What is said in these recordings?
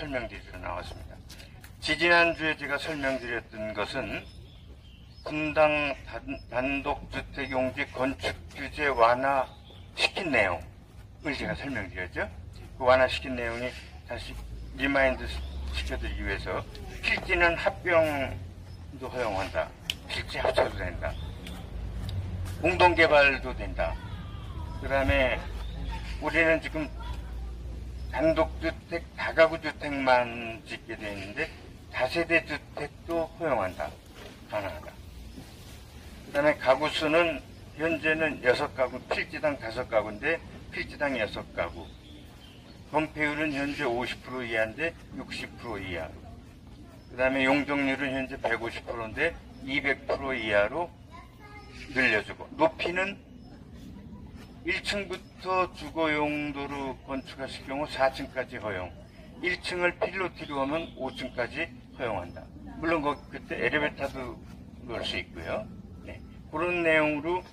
설명드리러 나왔습니다. 지지난주에 제가 설명드렸던 것은 분당 단독주택용지 건축규제 완화시킨 내용을 제가 설명드렸죠. 그 완화시킨 내용이 다시 리마인드 시켜드리기 위해서 필지는 합병도 허용한다. 필지 합쳐도 된다. 공동개발도 된다. 그 다음에 우리는 지금 단독주택, 다가구주택만 짓게 되어 있는데 다세대 주택도 허용한다. 가능하다. 그 다음에 가구수는 현재는 6가구, 필지당 5가구인데 필지당 6가구. 건폐율은 현재 50% 이하인데 60% 이하. 그 다음에 용적률은 현재 150%인데 200% 이하로 늘려주고, 높이는 1층부터 주거 용도로 건축하실 경우 4층까지 허용, 1층을 필로티로 하면 5층까지 허용한다. 물론 그때 엘리베이터도 넣을 수 있고요. 네. 그런 내용으로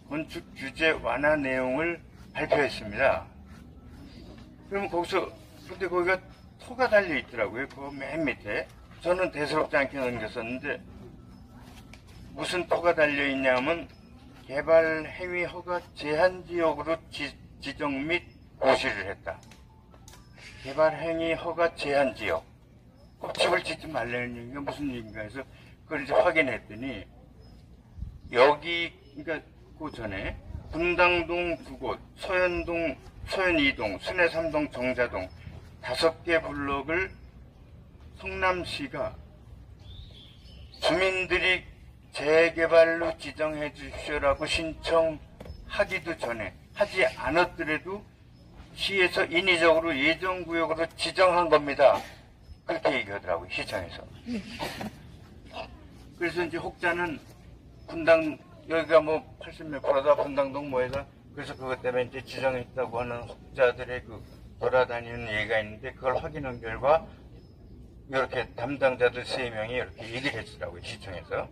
건축 규제 완화 내용을 발표했습니다. 그러면 근데 거기가 토가 달려 있더라고요. 그 맨 밑에. 저는 대수롭지 않게 넘겼었는데, 무슨 토가 달려 있냐면, 개발 행위 허가 제한 지역으로 지정 및 고시를 했다. 개발 행위 허가 제한 지역. 꼭 집을 짓지 말라는 얘기가 무슨 얘기인가 해서 그걸 이제 확인했더니, 여기, 그러니까 그 전에 분당동 2곳, 서현 2동, 순회 3동, 정자동 5개 블록을 성남시가 주민들이 재개발로 지정해 주십시오라고 신청하기도 전에, 하지 않았더라도 시에서 인위적으로 예정구역으로 지정한 겁니다. 그렇게 얘기하더라고요, 시청에서. 그래서 이제 혹자는 여기가 뭐 80몇 프로다, 분당동 뭐해서, 그래서 그것 때문에 이제 지정했다고 하는 혹자들의 그 돌아다니는 얘기가 있는데, 그걸 확인한 결과 이렇게 담당자들 3명이 이렇게 얘기를 했더라고요, 시청에서.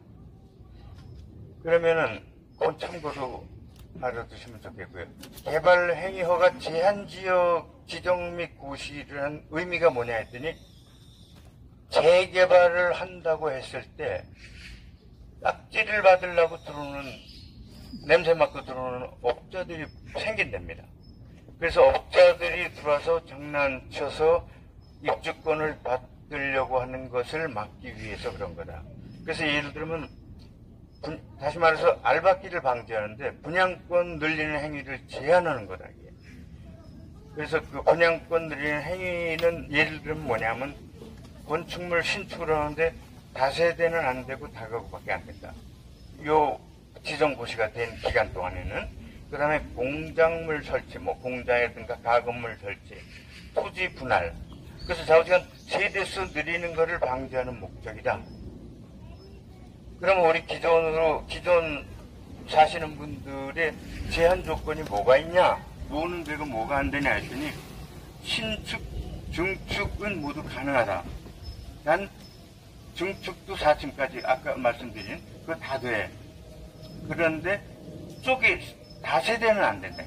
그러면은 그건 참고로 알아두시면 좋겠고요. 개발 행위 허가 제한 지역 지정 및 고시를 한 의미가 뭐냐 했더니, 재개발을 한다고 했을 때 딱지를 받으려고 들어오는, 냄새 맡고 들어오는 업자들이 생긴답니다. 그래서 업자들이 들어와서 장난쳐서 입주권을 받으려고 하는 것을 막기 위해서 그런 거다. 그래서 예를 들면, 다시 말해서 알박기를 방지하는데 분양권 늘리는 행위를 제한하는 거다, 이게. 그래서 그 분양권 늘리는 행위는 예를 들면 뭐냐면, 건축물 신축을 하는데 다세대는 안 되고 다가구밖에 안 된다. 요 지정 고시가 된 기간 동안에는. 그 다음에 공작물 설치, 뭐 공장이라든가 가건물 설치, 토지 분할. 그래서 좌우지간 세대수 늘리는 것을 방지하는 목적이다. 그러면 우리 기존 사시는 분들의 제한 조건이 뭐가 있냐? 노는 데가 뭐가 안 되냐 했더니, 신축, 중축은 모두 가능하다. 난 중축도 4층까지 아까 말씀드린 그거 다 돼. 그런데 쪽에 다세대는 안 된다.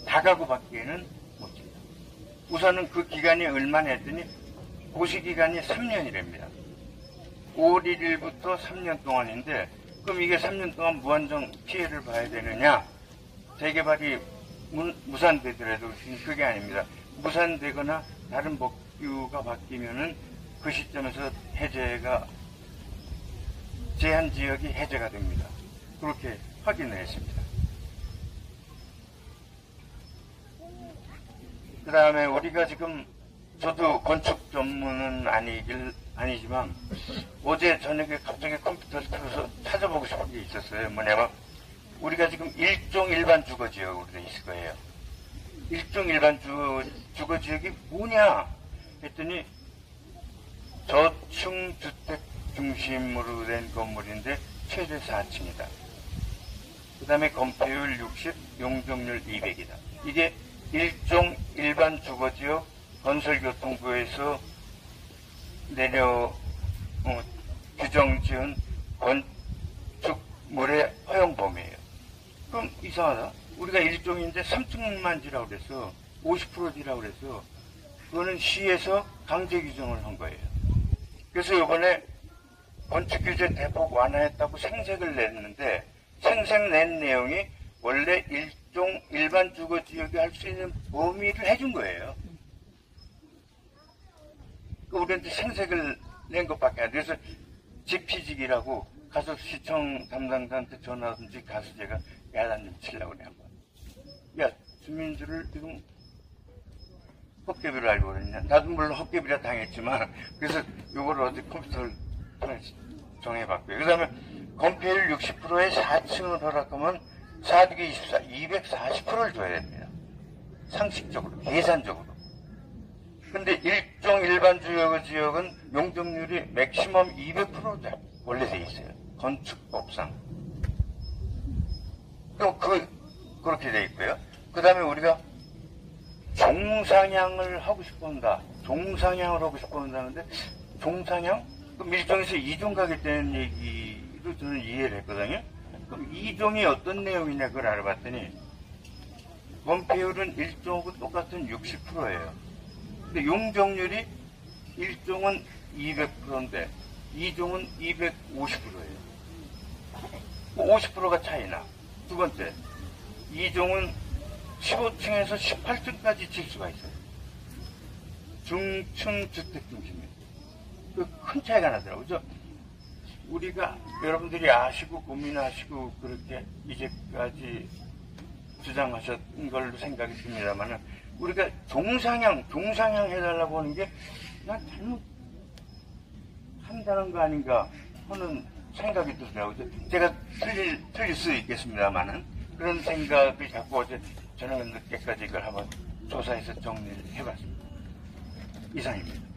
다가구 받기에는 못 된다. 우선은 그 기간이 얼마나 했더니 고시 기간이 3년이랍니다. 5월 1일부터 3년 동안인데, 그럼 이게 3년 동안 무한정 피해를 봐야 되느냐? 재개발이 무산되더라도 그게 아닙니다. 무산되거나 다른 법규가 바뀌면은 그 시점에서 제한 지역이 해제가 됩니다. 그렇게 확인을 했습니다. 그 다음에 우리가 지금, 저도 건축 전문은 아니지만 어제 저녁에 갑자기 컴퓨터를 켜서 찾아보고 싶은 게 있었어요. 뭐냐면, 우리가 지금 일종 일반 주거지역으로 돼 있을 거예요. 일종 일반 주거지역이 뭐냐 했더니, 저층 주택 중심으로 된 건물인데 최대 4층이다. 그 다음에 건폐율 60, 용적률 200이다. 이게 일종 일반 주거지역 건설교통부에서 규정 지은 건축물의 허용 범위예요. 그럼 이상하다. 우리가 일종인데 3층만 지라고 그랬어. 50% 지라고 그랬어. 그거는 시에서 강제 규정을 한 거예요. 그래서 이번에 건축규제 대폭 완화했다고 생색을 냈는데 생색 낸 내용이 원래 일종 일반 주거지역이 할 수 있는 범위를 해준 거예요. 우리한테 생색을 낸 것밖에 안 돼. 그래서 지피지기라고 가서 시청 담당자한테 전화하든지 가서 제가 야단 좀 치려고 그래 한번. 야, 주민들을 지금 헛개비를 알고 그랬냐. 나도 물론 헛개비라 당했지만 그래서 요거를 어디 컴퓨터를 정해봤고요. 그 다음에 건폐율 60%에 4층을 허락하면 4득이 24, 240%를 줘야 됩니다. 상식적으로, 계산적으로. 근데 일종 일반 지역은 용적률이 맥시멈 200%다. 원래 돼 있어요. 건축법상. 또 그렇게 돼 있고요. 그 다음에 우리가 종상향을 하고 싶어 한다. 종상향을 하고 싶어 한다는데, 종상향? 그럼 일종에서 이종 가겠다는 얘기로 저는 이해를 했거든요. 그럼 이종이 어떤 내용이냐 그걸 알아봤더니, 건폐율은 일종하고 똑같은 60%예요. 근데 용적률이 1종은 200%인데 2종은 250%예요. 50%가 차이나. 두 번째, 2종은 15층에서 18층까지 질 수가 있어요. 중층 주택 중심이에요. 큰 차이가 나더라고요. 그래서 우리가 여러분들이 아시고 고민하시고 그렇게 이제까지 주장하셨던 걸로 생각이 듭니다만은 우리가 종상향 해달라고 하는 게 난 잘못한다는 거 아닌가 하는 생각이 들더라고요. 제가 틀릴 수 있겠습니다만은 그런 생각을 갖고 어제 저녁 늦게까지 이걸 한번 조사해서 정리를 해봤습니다. 이상입니다.